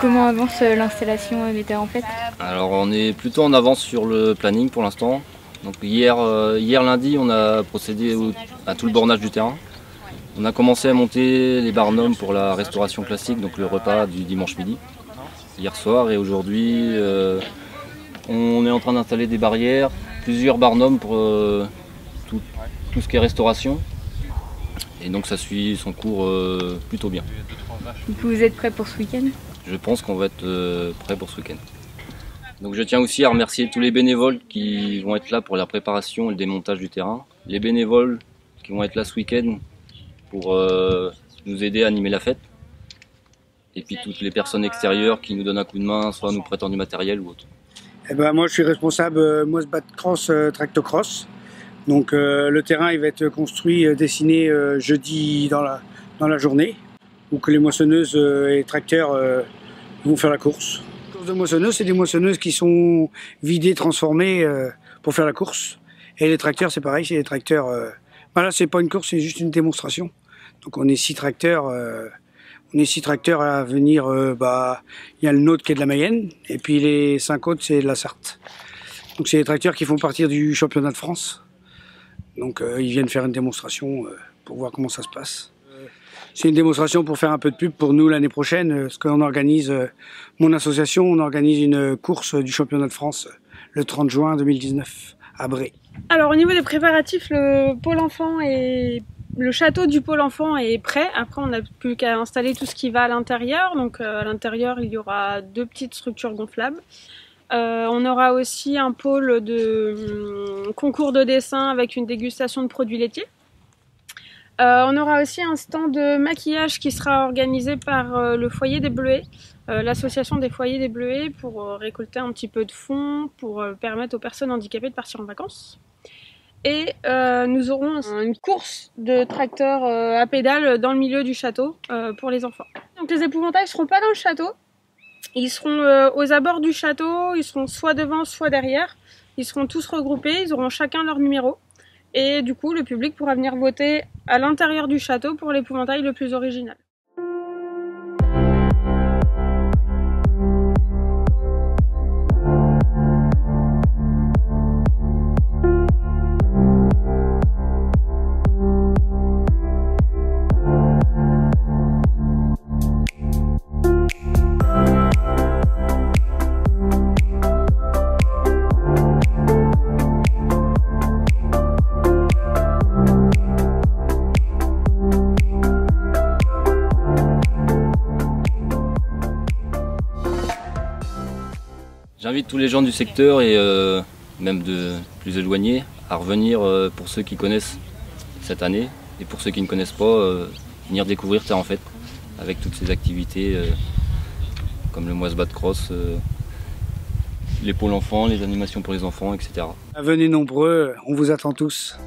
comment avance l'installation des terrains en fait? Alors on est plutôt en avance sur le planning pour l'instant. Donc hier lundi, on a procédé à tout le bornage du terrain. On a commencé à monter les barnums pour la restauration classique, donc le repas du dimanche midi, hier soir. Et aujourd'hui, on est en train d'installer des barrières, plusieurs barnums pour tout ce qui est restauration. Et donc ça suit son cours plutôt bien. Du coup, vous êtes prêts pour ce week-end? Je pense qu'on va être prêt pour ce week-end. Donc je tiens aussi à remercier tous les bénévoles qui vont être là pour la préparation et le démontage du terrain. Les bénévoles qui vont être là ce week-end pour nous aider à animer la fête. Et puis toutes les personnes extérieures qui nous donnent un coup de main, soit nous prêtant du matériel ou autre. Eh ben, moi je suis responsable Mosbat Cross Tractocross. Donc le terrain il va être construit, dessiné jeudi dans la journée, où que les moissonneuses et les tracteurs vont faire la course. Les courses de moissonneuses, c'est des moissonneuses qui sont vidées, transformées pour faire la course. Et les tracteurs, c'est pareil, c'est des tracteurs. Voilà, c'est pas une course, c'est juste une démonstration. Donc on est 6 tracteurs. On est 6 tracteurs à venir. Il y a le nôtre qui est de la Mayenne, et puis les 5 autres c'est de la Sarthe. Donc c'est des tracteurs qui font partir du championnat de France. Donc ils viennent faire une démonstration pour voir comment ça se passe. C'est une démonstration pour faire un peu de pub pour nous l'année prochaine, parce qu'on organise, mon association, on organise une course du championnat de France le 30 juin 2019 à Bray. Alors au niveau des préparatifs, le pôle enfant et le château du pôle enfant est prêt. Après on n'a plus qu'à installer tout ce qui va à l'intérieur. Donc à l'intérieur il y aura 2 petites structures gonflables. On aura aussi un pôle de concours de dessin avec une dégustation de produits laitiers. On aura aussi un stand de maquillage qui sera organisé par le foyer des Bleuets, l'association des foyers des Bleuets, pour récolter un petit peu de fonds pour permettre aux personnes handicapées de partir en vacances. Et nous aurons une course de tracteurs à pédales dans le milieu du château pour les enfants. Donc les épouvantails ne seront pas dans le château. Ils seront aux abords du château, ils seront soit devant, soit derrière. Ils seront tous regroupés, ils auront chacun leur numéro. Et du coup, le public pourra venir voter à l'intérieur du château pour l'épouvantail le plus original. J'invite tous les gens du secteur et même de plus éloignés à revenir pour ceux qui connaissent cette année et pour ceux qui ne connaissent pas, venir découvrir Terre en Fête avec toutes ces activités comme le Mosbat Cross, les pôles enfants, les animations pour les enfants, etc. Venez nombreux, on vous attend tous.